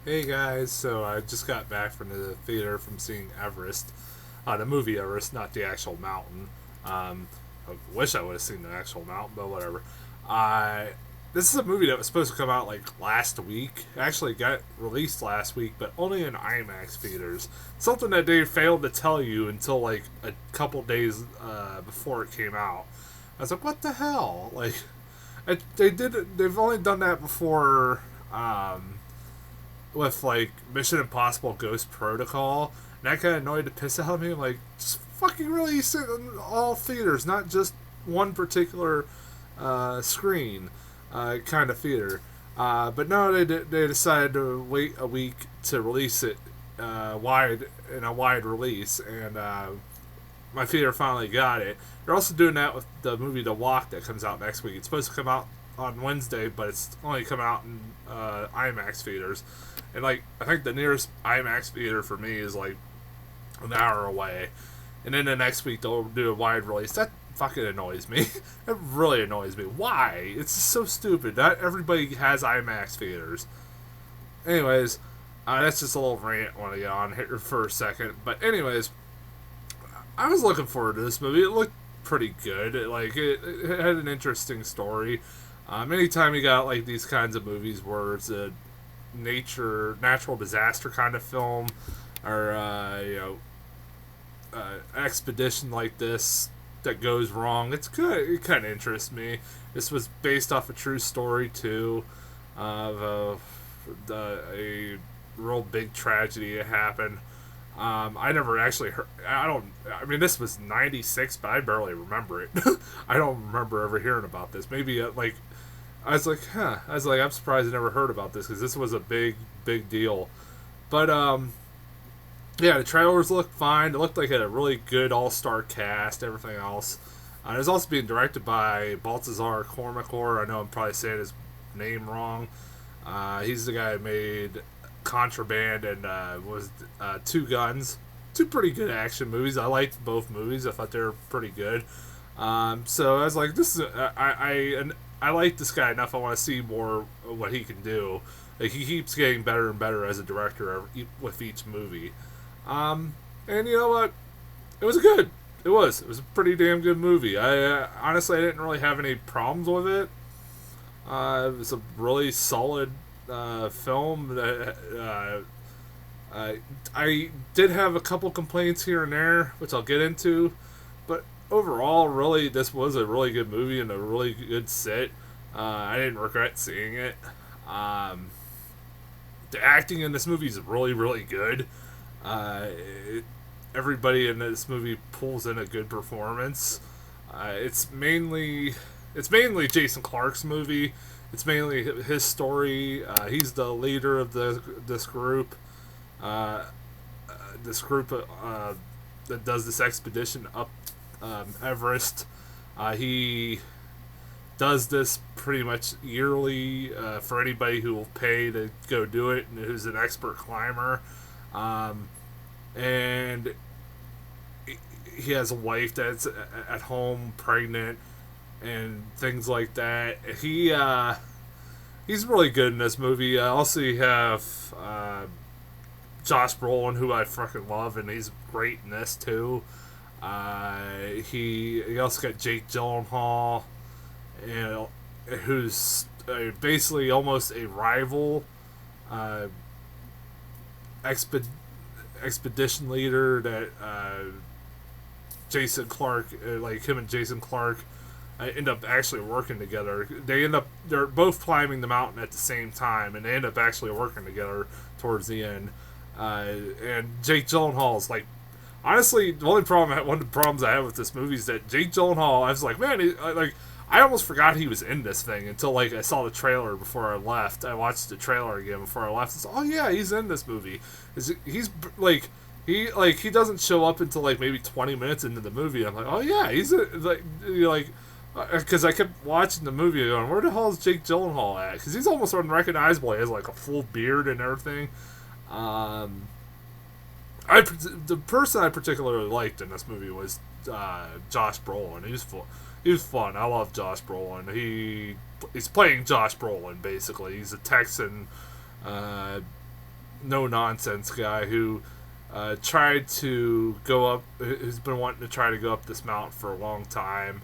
Hey guys, so I just got back from the theater from seeing Everest, the movie Everest, not the actual mountain. I wish I would have seen the actual mountain, but whatever. Uh, this is a movie that was supposed to come out like last week. It actually got released last week, but only in IMAX theaters. Something that they failed to tell you until like a couple days before it came out. I was like, what the hell? Like, they did. They've only done that before. With like Mission Impossible Ghost Protocol, and that kind of annoyed the piss out of me. I'm like, just fucking release it in all theaters, not just one particular screen kind of theater. But no, they decided to wait a week to release it wide in a wide release, and my theater finally got it. They're also doing that with the movie The Walk that comes out next week. It's supposed to come out on Wednesday, but it's only coming out in IMAX theaters. And like, I think the nearest IMAX theater for me is like an hour away. And then the next week they'll do a wide release. That fucking annoys me. It really annoys me. Why? It's just so stupid. Not everybody has IMAX theaters. Anyways, that's just a little rant I want to get on here for a second. But anyways, I was looking forward to this movie. It looked pretty good. It had an interesting story. Anytime you got like these kinds of movies where it's a natural disaster kind of film, or expedition like this that goes wrong, it's good. It kind of interests me. This was based off a true story too, of a real big tragedy that happened. I never actually heard. I don't. I mean, this was '96, but I barely remember it. I don't remember ever hearing about this. Maybe like I was like, huh. I was like, I'm surprised I never heard about this because this was a big deal. But yeah, the trailers looked fine. It looked like it had a really good all-star cast. Everything else. It was also being directed by Baltazar Kormacor. I know I'm probably saying his name wrong. He's the guy who made Contraband and was Two Guns. Two pretty good action movies. I liked both movies. I thought they were pretty good. So I was like, this is I like this guy enough. I want to see more of what he can do. Like, he keeps getting better and better as a director with each movie. And you know what? It was good. It was. It was a pretty damn good movie. I honestly I didn't really have any problems with it. It was a really solid film. I did have a couple complaints here and there, which I'll get into, but overall, really, this was a really good movie and a really good sit. I didn't regret seeing it. Um, the acting in this movie is really, really good. Uh, it, Everybody in this movie pulls in a good performance. It's mainly Jason Clarke's movie. It's mainly his story. He's the leader of this group. Uh, this group that does this expedition up Everest. He does this pretty much yearly for anybody who will pay to go do it and who's an expert climber. Um, and he has a wife that's at home pregnant and things like that. He's really good in this movie. Also, you have Josh Brolin, who I freaking love, and he's great in this too. He also got Jake Gyllenhaal, and who's basically almost a rival uh, exped- expedition leader that Jason Clarke, like him and Jason Clarke, end up actually working together. They're both climbing the mountain at the same time, and they end up actually working together towards the end. And Jake Gyllenhaal is like, honestly, one of the problems I have with this movie is that Jake Gyllenhaal. I was like, man, I almost forgot he was in this thing until like I saw the trailer before I left. I watched the trailer again before I left. It's, oh yeah, he's in this movie. He's like he doesn't show up until like maybe 20 minutes into the movie. I'm like, oh yeah, he's like you're like. Because I kept watching the movie going, where the hell is Jake Gyllenhaal at? Because he's almost unrecognizable. He has like a full beard and everything. Um, the person I particularly liked in this movie was Josh Brolin. He was fun. He was fun. I love Josh Brolin. He's playing Josh Brolin basically. He's a Texan, uh, no nonsense guy who tried to go up, who's been wanting to try to go up this mountain for a long time.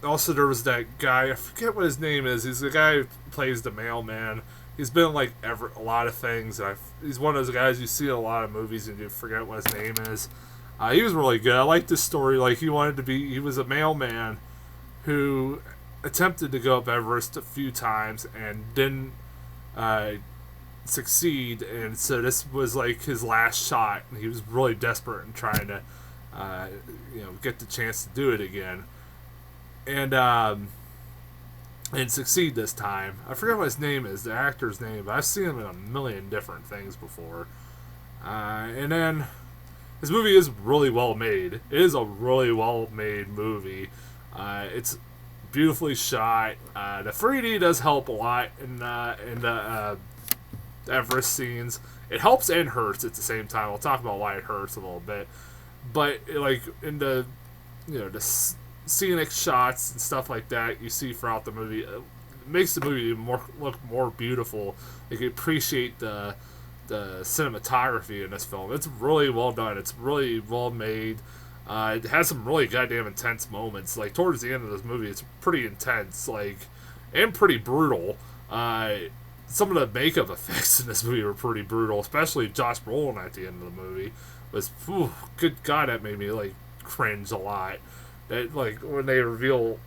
Also, there was that guy, I forget what his name is. He's the guy who plays the mailman. He's been in like a lot of things. He's one of those guys you see in a lot of movies and you forget what his name is. He was really good. I like this story. Like he was a mailman who attempted to go up Everest a few times and didn't succeed, and so this was like his last shot. And he was really desperate and trying to, get the chance to do it again, and succeed this time. I forget what his name is, the actor's name, but I've seen him in a million different things before. And then this movie is really well made. It is a really well made movie. It's beautifully shot. The 3D does help a lot in the Everest scenes. It helps and hurts at the same time. I'll talk about why it hurts a little bit, but like in the the scenic shots and stuff like that you see throughout the movie, it makes the movie look more beautiful. You can appreciate the cinematography in this film. It's really well done. It's really well made. It has some really goddamn intense moments. Like towards the end of this movie, it's pretty intense, and pretty brutal. Some of the makeup effects in this movie were pretty brutal, especially Josh Brolin at the end of the movie. Good God, that made me cringe a lot. That when they reveal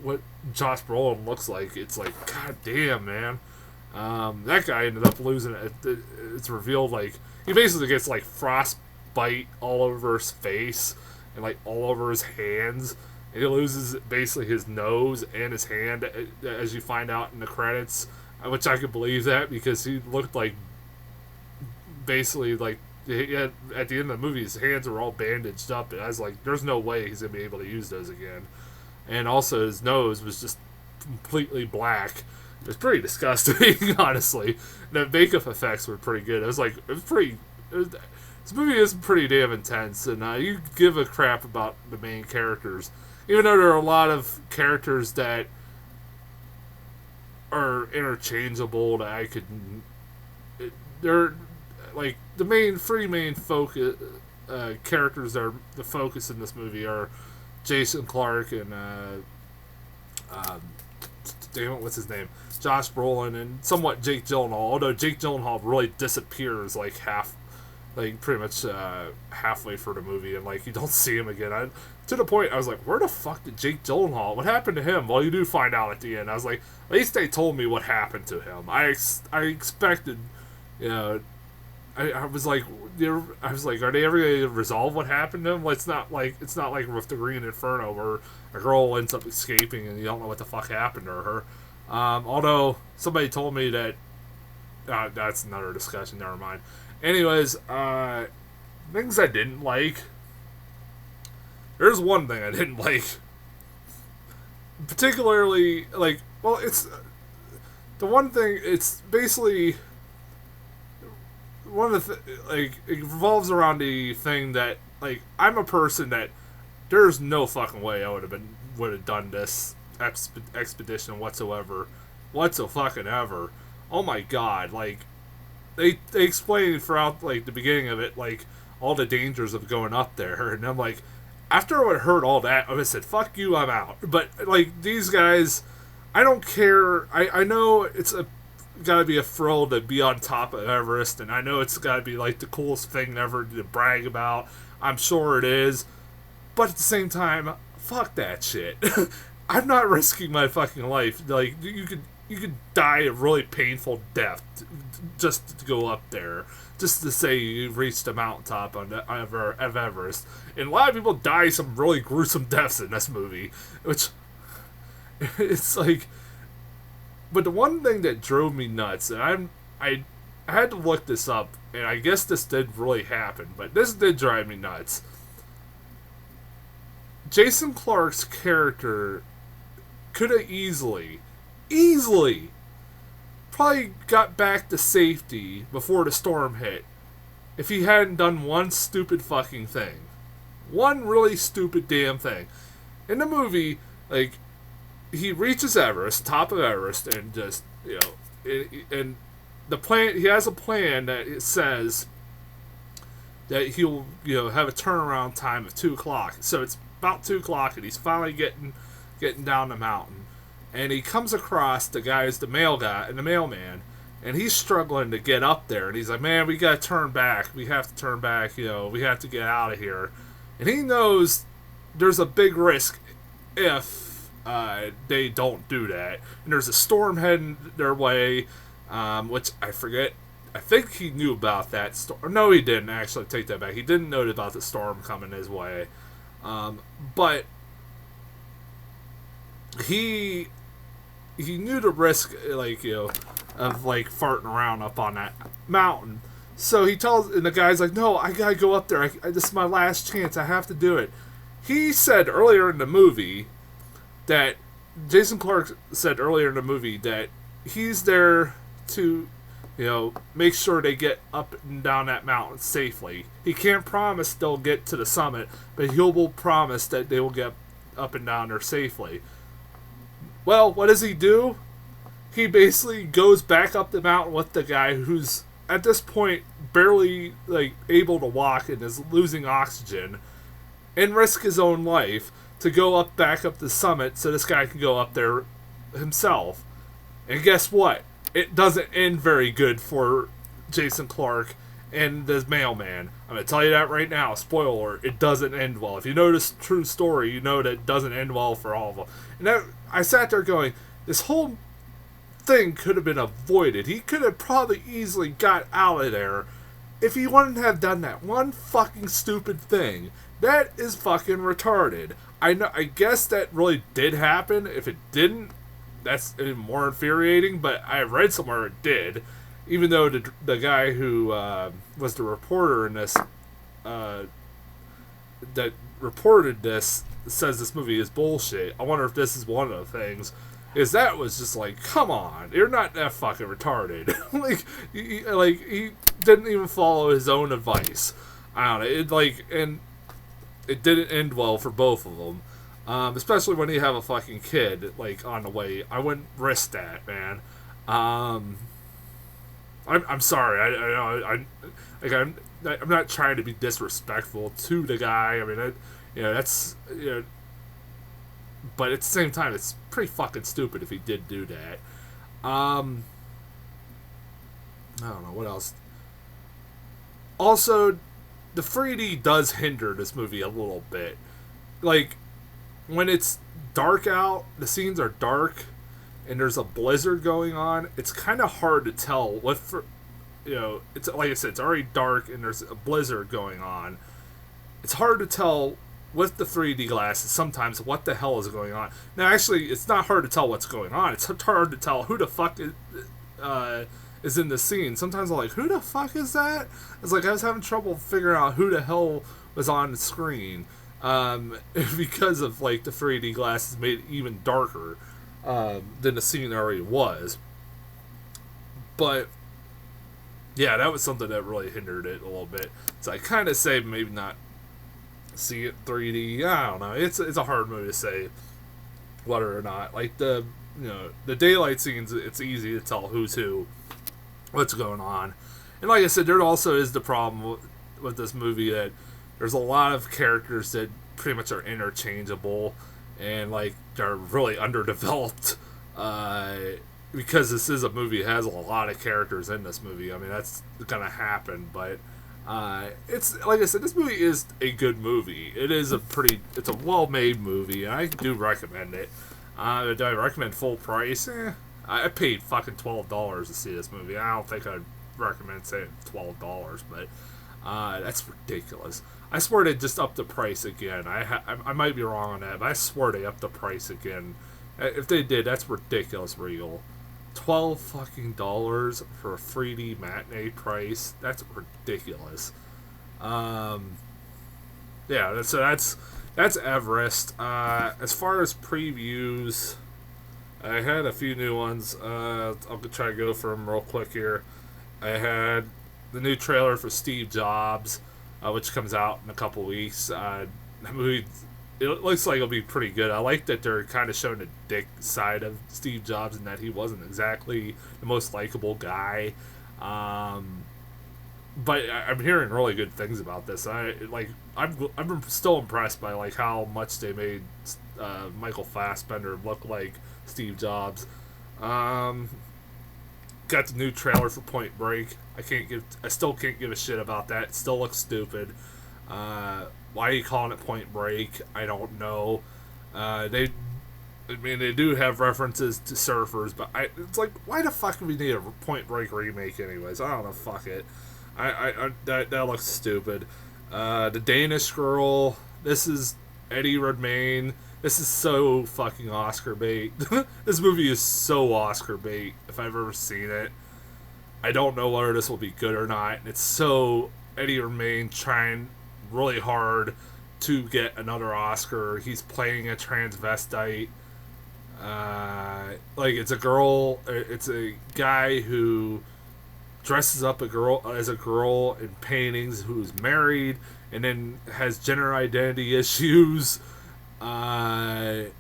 what Josh Brolin looks like, it's like, God damn, man. That guy ended up losing it. It's revealed he basically gets frostbite all over his face and all over his hands. And he loses basically his nose and his hand, as you find out in the credits. Which I could believe that, because he looked basically at the end of the movie, his hands were all bandaged up. And I was like, there's no way he's going to be able to use those again. And also his nose was just completely black. It was pretty disgusting, honestly. The makeup effects were pretty good. This movie is pretty damn intense, and you give a crap about the main characters. Even though there are a lot of characters that are interchangeable that I could... They're, the three main focus characters that are the focus in this movie are Jason Clarke and, damn it, what's his name? Josh Brolin and somewhat Jake Gyllenhaal, although Jake Gyllenhaal really disappears pretty much halfway through the movie, and you don't see him again. To the point I was like, where the fuck did Jake Gyllenhaal? What happened to him? Well, you do find out at the end. I was like, at least they told me what happened to him. I expected, I was like, are they ever going to resolve what happened to him? Well, it's not like with the Green Inferno where a girl ends up escaping and you don't know what the fuck happened to her. Although somebody told me that that's another discussion. Never mind. Anyways, things I didn't like. There's one thing I didn't like. Particularly, it's the one thing. It's basically one of the it revolves around the thing that I'm a person that there's no fucking way I would have done this expedition whatsoever. Oh my God, they explain throughout the beginning of it all the dangers of going up there, and I'm like, after I heard all that, I said, fuck you, I'm out. But these guys, I don't care. I know it's gotta be a thrill to be on top of Everest, and I know it's gotta be the coolest thing ever to brag about. I'm sure it is, but at the same time, fuck that shit. I'm not risking my fucking life. You could die a really painful death just to go up there, just to say you reached the mountaintop of Everest. And a lot of people die some really gruesome deaths in this movie, which it's but the one thing that drove me nuts, and I had to look this up, and I guess this did really happen, but this did drive me nuts. Jason Clarke's character could have easily probably got back to safety before the storm hit if he hadn't done one stupid fucking thing. One really stupid damn thing. In the movie, he reaches Everest, top of Everest, and just, and the plan. He has a plan that it says that he'll have a turnaround time of 2 o'clock. So it's about 2 o'clock, and he's finally getting down the mountain, and he comes across the guy who's the mail guy and the mailman, and he's struggling to get up there, and he's like, man, we gotta turn back. We have to turn back. We have to get out of here, and he knows there's a big risk if they don't do that, and there's a storm heading their way, which I forget. I think he knew about that storm. No, he didn't actually. Take that back. He didn't know about the storm coming his way. But he knew the risk, of farting around up on that mountain. So he tells, and the guy's like, "No, I gotta go up there. This is my last chance. I have to do it." He said earlier in the movie that Jason Clarke said earlier in the movie that he's there to make sure they get up and down that mountain safely. He can't promise they'll get to the summit, but he will promise that they will get up and down there safely. Well, what does he do? He basically goes back up the mountain with the guy who's, at this point, barely, able to walk and is losing oxygen, and risk his own life to go back up the summit so this guy can go up there himself. And guess what? It doesn't end very good for Jason Clarke and the mailman. I'm going to tell you that right now. Spoiler alert, it doesn't end well. If you know this true story, you know that it doesn't end well for all of them. And I sat there going, this whole thing could have been avoided. He could have probably easily got out of there if he wouldn't have done that one fucking stupid thing. That is fucking retarded. I guess that really did happen. If it didn't, that's even more infuriating, but I read somewhere it did, even though the guy who was the reporter in this that reported this says this movie is bullshit. I wonder if this is one of the things, is that was just like, come on, you're not that fucking retarded. He didn't even follow his own advice. I don't know, and it didn't end well for both of them. Especially when you have a fucking kid on the way. I wouldn't risk that, man. I'm sorry. I'm not trying to be disrespectful to the guy. I mean, that's but at the same time, it's pretty fucking stupid if he did do that. I don't know what else. Also, the 3D does hinder this movie a little bit. When it's dark out, the scenes are dark, and there's a blizzard going on, it's kind of hard to tell it's like I said, it's already dark and there's a blizzard going on. It's hard to tell with the 3D glasses sometimes what the hell is going on. Now, actually, it's not hard to tell what's going on. It's hard to tell who the fuck is in the scene. Sometimes I'm like, who the fuck is that? It's like I was having trouble figuring out who the hell was on the screen. Because of the 3D glasses made it even darker than the scene already was. But yeah, that was something that really hindered it a little bit. So I kind of say maybe not see it 3D. I don't know. It's a hard movie to say whether or not. The daylight scenes, it's easy to tell who's who, what's going on. And like I said, there also is the problem with this movie that there's a lot of characters that pretty much are interchangeable and they're really underdeveloped because this is a movie that has a lot of characters in this movie. I mean, that's gonna happen, but it's like I said, this movie is a good movie. It's a well-made movie, and I do recommend it. Do I recommend full price? I paid fucking $12 to see this movie. I don't think I'd recommend saying $12, but that's ridiculous. I swear they just upped the price again. I might be wrong on that, but I swear they upped the price again. If they did, that's ridiculous, Regal. $12 fucking dollars for a 3D matinee price. That's ridiculous. Yeah, so that's Everest. As far as previews, I had a few new ones. I'll try to go for them real quick here. I had the new trailer for Steve Jobs, which comes out in a couple weeks. The movie it looks like it'll be pretty good. I like that they're kind of showing the dick side of Steve Jobs and that he wasn't exactly the most likable guy. Um, but I'm hearing really good things about this. I'm still impressed by like how much they made Michael Fassbender look like Steve Jobs. Um, got the new trailer for Point Break. I still can't give a shit about that. It still looks stupid. Why are you calling it Point Break? I don't know. They do have references to surfers, but it's like, why the fuck do we need a Point Break remake, anyways? I don't know. Fuck it. That looks stupid. The Danish Girl. This is Eddie Redmayne. This is so fucking Oscar bait. This movie is so Oscar bait. If I've ever seen it, I don't know whether this will be good or not. And it's so Eddie Redmayne trying really hard to get another Oscar. He's playing a transvestite. Like it's a guy who dresses up as a girl in paintings, who's married and then has gender identity issues, and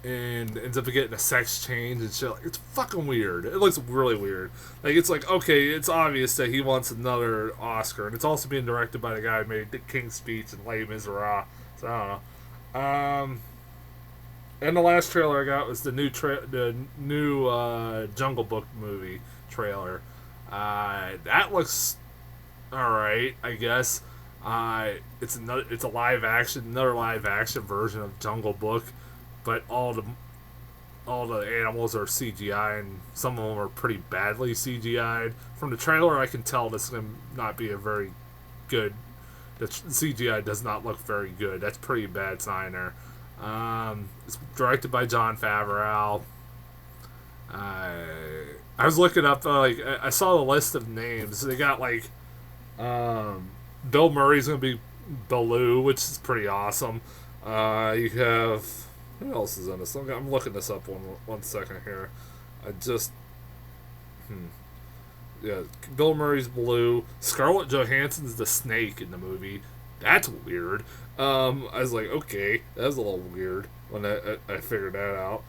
ends up getting a sex change and shit. Like, it's fucking weird. It looks really weird. Like, it's like, okay, it's obvious that he wants another Oscar, and it's also being directed by the guy who made The King's Speech and Les Miserables. So I don't know. And the last trailer I got was the new Jungle Book movie trailer. That looks alright, I guess. It's another live action version of Jungle Book, but all the animals are CGI, and some of them are pretty badly CGI'd. From the trailer, I can tell this is going to not be a very good. The CGI does not look very good. That's a pretty bad sign there. It's directed by Jon Favreau. I was looking up, I saw the list of names. They got, Bill Murray's going to be Baloo, which is pretty awesome. You have... Who else is in this? I'm looking this up one second here. Yeah, Bill Murray's Baloo. Scarlett Johansson's the snake in the movie. That's weird. I was like, okay, that was a little weird when I figured that out.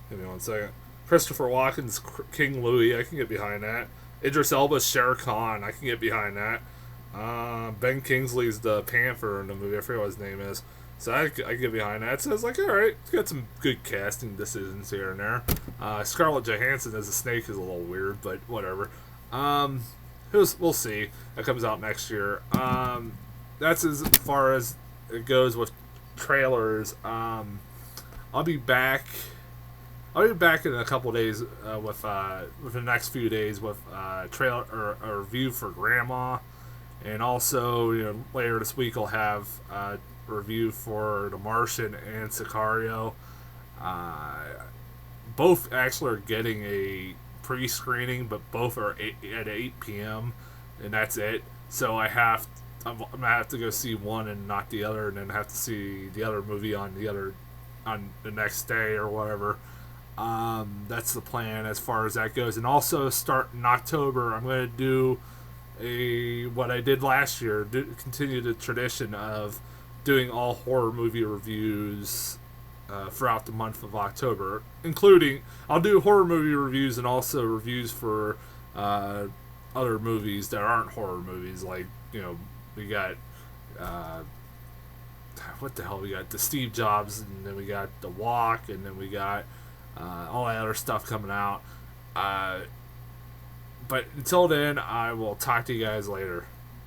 Give me one second. Christopher Walken's King Louis. I can get behind that. Idris Elba's Shere Khan. I can get behind that. Ben Kingsley's the Panther in the movie. I forget what his name is. So I can get behind that. So I was like, alright, it's got some good casting decisions here and there. Scarlett Johansson as a snake is a little weird, but whatever. We'll see. That comes out next year. That's as far as it goes with trailers. I'll be back in a couple days with the next few days with trailer or a review for Grandma, and also later this week I'll have a review for The Martian and Sicario. Both actually are getting a pre-screening, but both are at 8 p.m. and that's it. So I'm gonna have to go see one and not the other, and then have to see the other movie on the next day or whatever. That's the plan as far as that goes. And also, start in October, I'm going to do what I did last year, continue the tradition of doing all horror movie reviews throughout the month of October, including, I'll do horror movie reviews and also reviews for other movies that aren't horror movies. Like, we got what the hell, we got the Steve Jobs, and then we got The Walk, and then we got all that other stuff coming out. But until then, I will talk to you guys later.